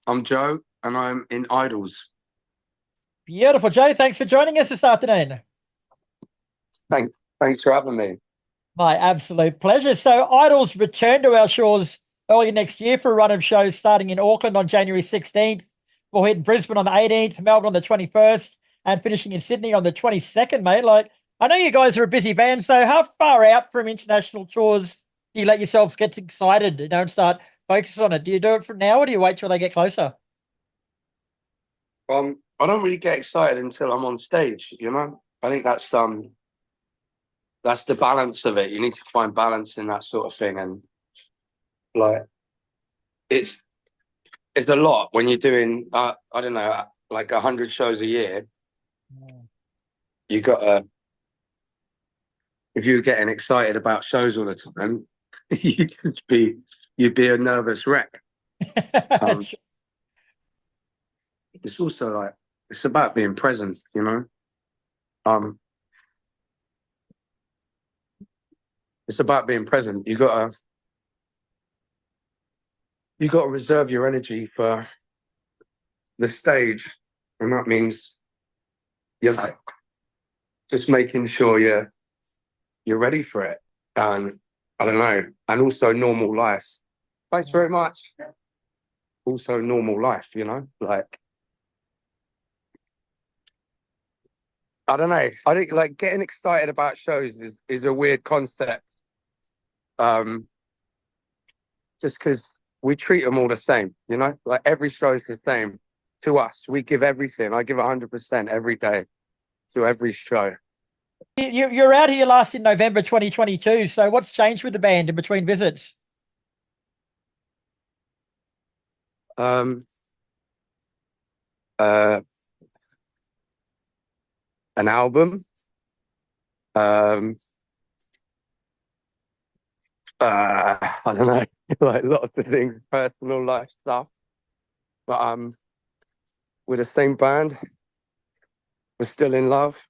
I'm Joe, and I'm in Idols. Beautiful, Joe. Thanks for joining us this afternoon. Thanks for having me. My absolute pleasure. So, Idols return to our shores early next year for a run of shows starting in Auckland on January 16th. We'll hit Brisbane on the 18th, Melbourne on the 21st, and finishing in Sydney on the 22nd, mate. I know you guys are a busy band, so how far out from international tours do you let yourself get excited, and start focusing on it? Do you do it from now, or do you wait till they get closer? I don't really get excited until I'm on stage. I think that's the balance of it. You need to find balance in that sort of thing, and like it's it's a lot when you're doing I don't know, like 100 shows a year. Mm. You gotta If you're getting excited about shows all the time, you'd be a nervous wreck. Um, it's also like it's about being present. Um, it's about being present. You gotta reserve your energy for the stage, and that means you're like just making sure you're ready for it. And I don't know, and also normal life. Thanks very much. Also normal life. Like I don't know. I think like getting excited about shows is a weird concept. Um, just because we treat them all the same. Like every show is the same to us. We give everything. I give 100% every day to every show. You're out here last in November 2022. So what's changed with the band in between visits? Um, uh, an album. Um, I don't know, like lots of things, personal life stuff. But we're the same band. We're still in love.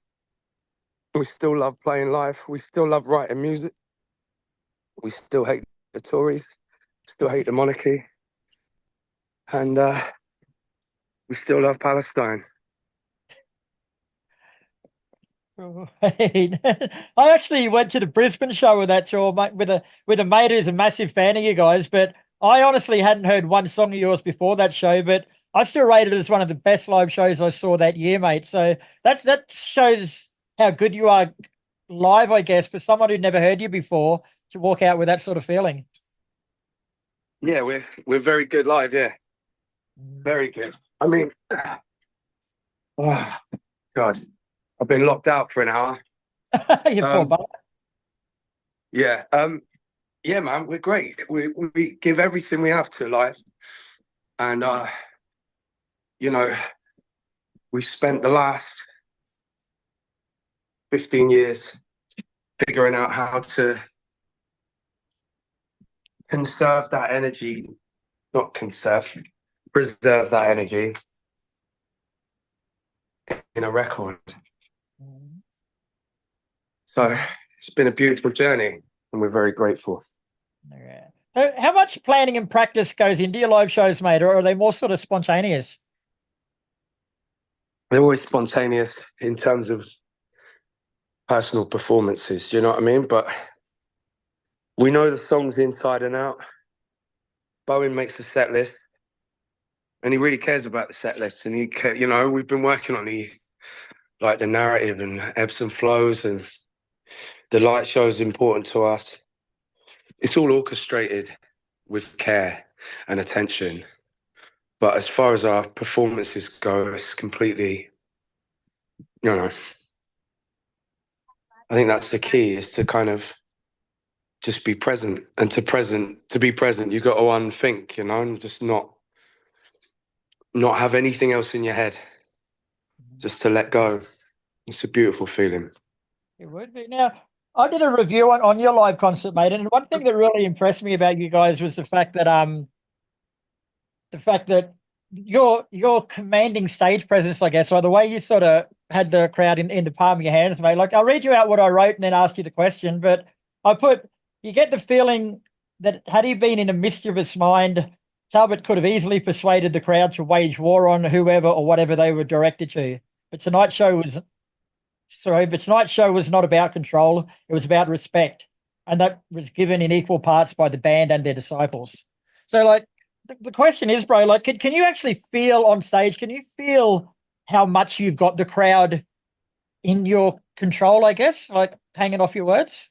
We still love playing live. We still love writing music. We still hate the Tories. Still hate the monarchy, and we still love Palestine. Right. I actually went to the Brisbane show with that tour, mate, with a mate who's a massive fan of you guys. But I honestly hadn't heard one song of yours before that show. But I still rate it as one of the best live shows I saw that year, mate. So that shows how good you are live, I guess, for someone who'd never heard you before to walk out with that sort of feeling. Yeah, we're very good live. Yeah, very good. I mean, oh God, I've been locked out for an hour. You poor Um, bugger. yeah, yeah, man, we're great. We give everything we have to life, and you know, we spent the last 15 years figuring out how to conserve that energy, not conserve, preserve that energy in a record. So it's been a beautiful journey, and we're very grateful. Yeah. So how much planning and practice goes into your live shows, mate, or are they more sort of spontaneous? They're always spontaneous in terms of personal performances. Do you know what I mean? But we know the songs inside and out. Bowen makes a set list, and he really cares about the set list. And we've been working on the narrative and ebbs and flows, and the light show is important to us. It's all orchestrated with care and attention. But as far as our performances go, it's completely, you know, I think that's the key is to kind of just be present. And to be present, you got to unthink, and just not have anything else in your head, just to let go. It's a beautiful feeling. It would be. Now, I did a review on your live concert, mate, and one thing that really impressed me about you guys was the fact that your commanding stage presence, I guess, or the way you sort of had the crowd in the palm of your hands, mate. Like I'll read you out what I wrote and then ask you the question, but I put you get the feeling that had he been in a mischievous mind, Talbot could have easily persuaded the crowd to wage war on whoever or whatever they were directed to. But tonight's show was not about control. It was about respect. And that was given in equal parts by the band and their disciples. So, like, the question is, bro, like, can you actually feel on stage? Can you feel how much you've got the crowd in your control, I guess, like hanging off your words?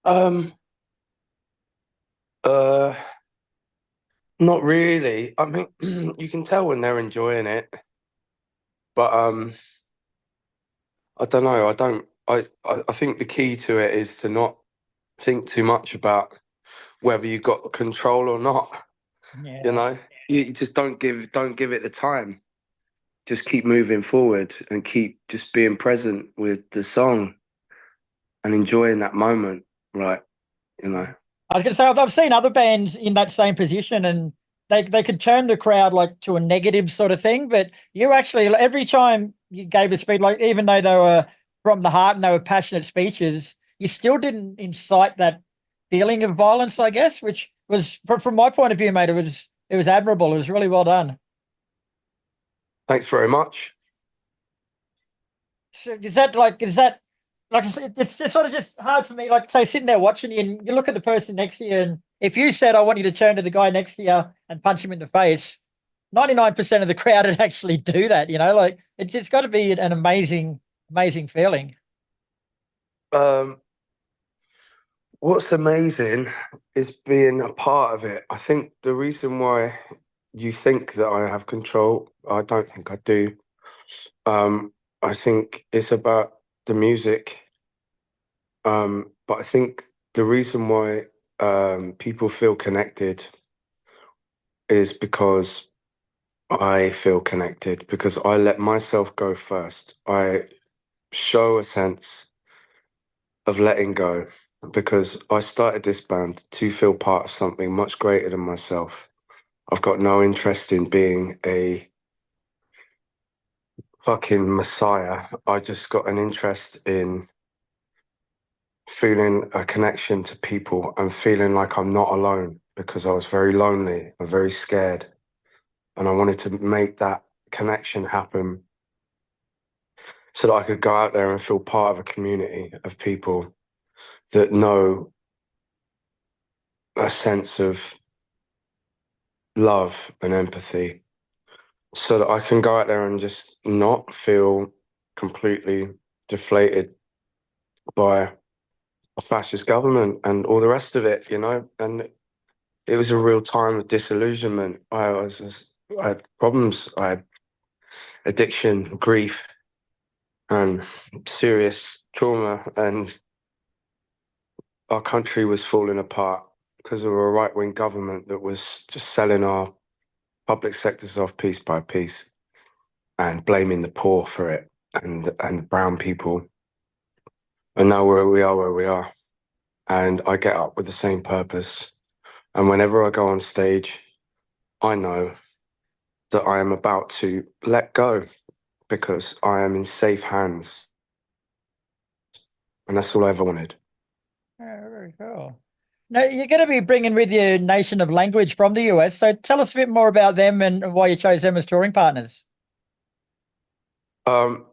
Um, uh, Not really. I mean, you can tell when they're enjoying it, but I don't know. I don't. I think the key to it is to not think too much about whether you got control or not. You Yeah. know, you just don't give it the time. Just keep moving forward and keep just being present with the song and enjoying that moment. Right. You know. I was going to say, I've seen other bands in that same position, and they could turn the crowd like to a negative sort of thing. But you actually, every time you gave a speech, like even though they were from the heart and they were passionate speeches, you still didn't incite that feeling of violence, I guess, which was from my point of view, mate. It was admirable. It was really well done. Thanks very much. So is that like I said, it's sort of just hard for me, like say sitting there watching you and you look at the person next to you, and if you said I want you to turn to the guy next to you and punch him in the face, 99% of the crowd would actually do that, like it's got to be an amazing feeling. Um, What's amazing is being a part of it. I think the reason why you think that I have control, I don't think I do. Um, I think it's about the music. But I think the reason why people feel connected is because I feel connected, because I let myself go first. I show a sense of letting go because I started this band to feel part of something much greater than myself. I've got no interest in being a fucking messiah. I just got an interest in feeling a connection to people and feeling like I'm not alone because I was very lonely and very scared. And I wanted to make that connection happen so that I could go out there and feel part of a community of people that know a sense of love and empathy so that I can go out there and just not feel completely deflated by a fascist government and all the rest of it, And it was a real time of disillusionment. I had problems, I had addiction, grief, and serious trauma, and our country was falling apart because of a right-wing government that was just selling our public sectors off piece by piece and blaming the poor for it and brown people. And now we are where we are. And I get up with the same purpose. And whenever I go on stage, I know that I am about to let go because I am in safe hands. And that's all I ever wanted. Yeah, very cool. Now, you're going to be bringing with you Nation of Language from the US. So tell us a bit more about them and why you chose them as touring partners. Um,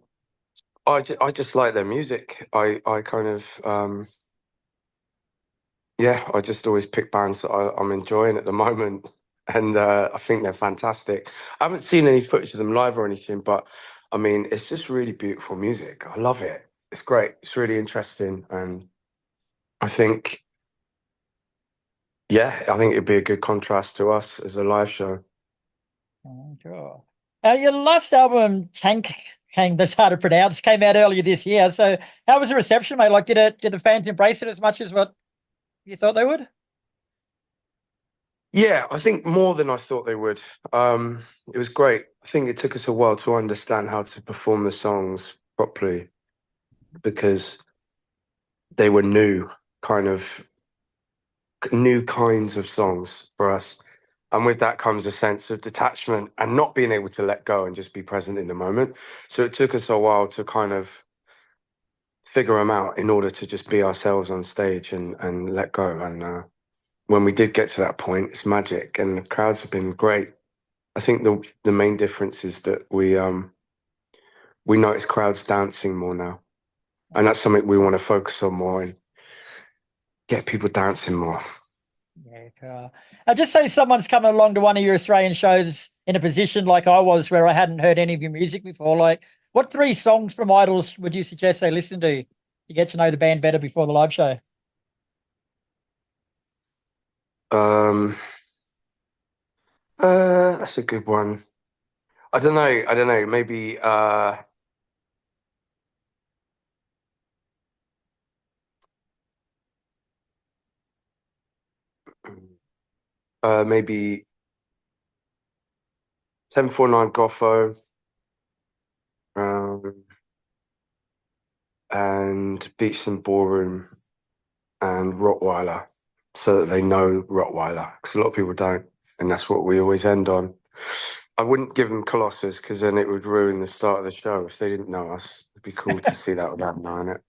I just like their music. I kind of yeah, I just always pick bands that I'm enjoying at the moment, and I think they're fantastic. I haven't seen any footage of them live or anything, but I mean, it's just really beautiful music. I love it. It's great. It's really interesting, and I think, yeah, I think it'd be a good contrast to us as a live show. Oh, sure. Your last album, TANGK, that's hard to pronounce, came out earlier this year. So how was the reception, mate? Like, did the fans embrace it as much as what you thought they would? Yeah, I think more than I thought they would. It was great. I think it took us a while to understand how to perform the songs properly because they were kind of new kinds of songs for us. And with that comes a sense of detachment and not being able to let go and just be present in the moment. So it took us a while to kind of figure them out in order to just be ourselves on stage and let go. And when we did get to that point, it's magic, and the crowds have been great. I think the main difference is that we notice crowds dancing more now, and that's something we want to focus on more and get people dancing more. Yeah, cool. I just say someone's coming along to one of your Australian shows in a position like I was, where I hadn't heard any of your music before. Like, what three songs from Idols would you suggest they listen to get to know the band better before the live show? Um, that's a good one. I don't know. I don't know. Maybe maybe 749 Goffo, um, and Beach and Ballroom and Rottweiler, so that they know Rottweiler, because a lot of people don't, and that's what we always end on. I wouldn't give them Colossus, because then it would ruin the start of the show if they didn't know us. It'd be cool to see that without knowing it.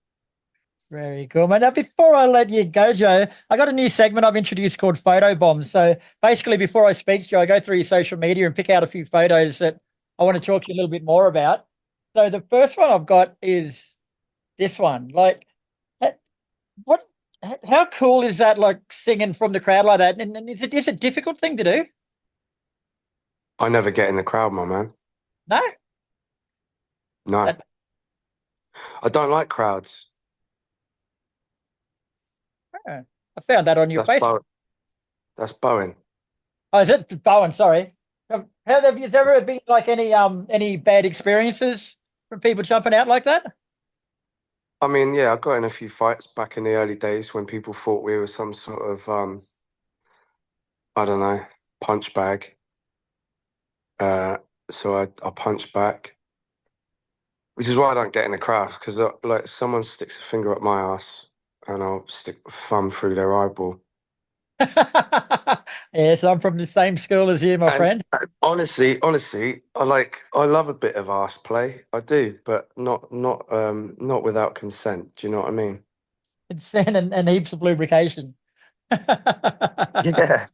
Very cool, mate. Now, before I let you go, Joe, I got a new segment I've introduced called Photo Bombs. So basically, before I speak to you, I go through your social media and pick out a few photos that I want to talk to you a little bit more about. So the first one I've got is this one. Like, eh, what? How cool is that? Like singing from the crowd like that, and is it a difficult thing to do? I never get in the crowd, my man. No, No, that, I don't like crowds. I found that on your That's Facebook. Bowen. That's Bowen. Oh, is it Bowen? Sorry. How have you ever been like any bad experiences from people jumping out like that? I mean, yeah, I got in a few fights back in the early days when people thought we were some sort of I don't know, punch bag. So I punched back, which is why I don't get in the crowd, because like someone sticks a finger up my ass and I'll stick a thumb through their eyeball. Yes, I'm from the same school as you, my And friend. honestly, I love a bit of ass play. I do, but not without consent. Do you know what I mean? Consent and heaps of lubrication. Yeah,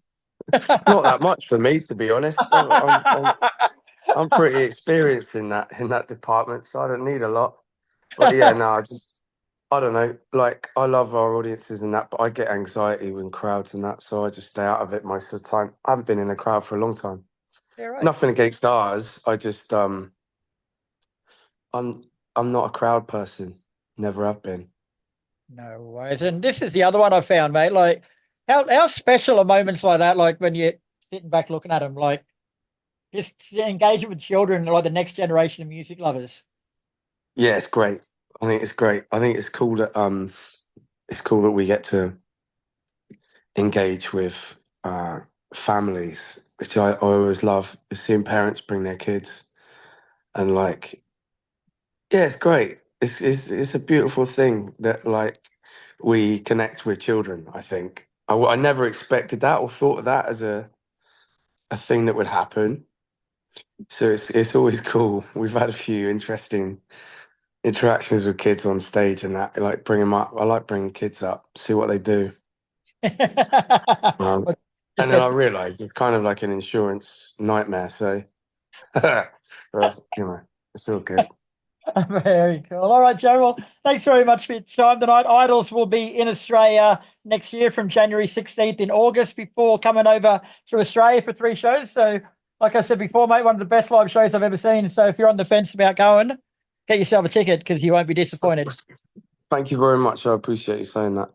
not that much for me, to be honest. I'm pretty experienced in that department, so I don't need a lot. But yeah, no, I don't know. Like, I love our audiences and that, but I get anxiety when crowds and that, so I just stay out of it most of the time. I haven't been in a crowd for a long time. Yeah, right. Nothing against ours. I just I'm I'm not a crowd person. Never have been. No worries. And this is the other one I found, mate. Like, how special are moments like that? Like when you're sitting back looking at them, like just engaging with children, like the next generation of music lovers. Yeah, it's great. I think it's great. I think it's cool that we get to engage with families, which I always love, is seeing parents bring their kids, and like, yeah, it's great. It's a beautiful thing that like we connect with children. I think I never expected that or thought of that as a thing that would happen. So it's always cool. We've had a few interesting interactions with kids on stage and that. I like bring them up. I like bringing kids up, see what they do. Um, But just and then I get realised it's kind of like an insurance nightmare. So, well, it's all good. very cool. All right, Joe. Well, thanks very much for your time tonight. Idols will be in Australia next year from January 16th in August before coming over to Australia for three shows. So, like I said before, mate, one of the best live shows I've ever seen. So, if you're on the fence about going, get yourself a ticket because you won't be disappointed. Thank you very much. I appreciate you saying that.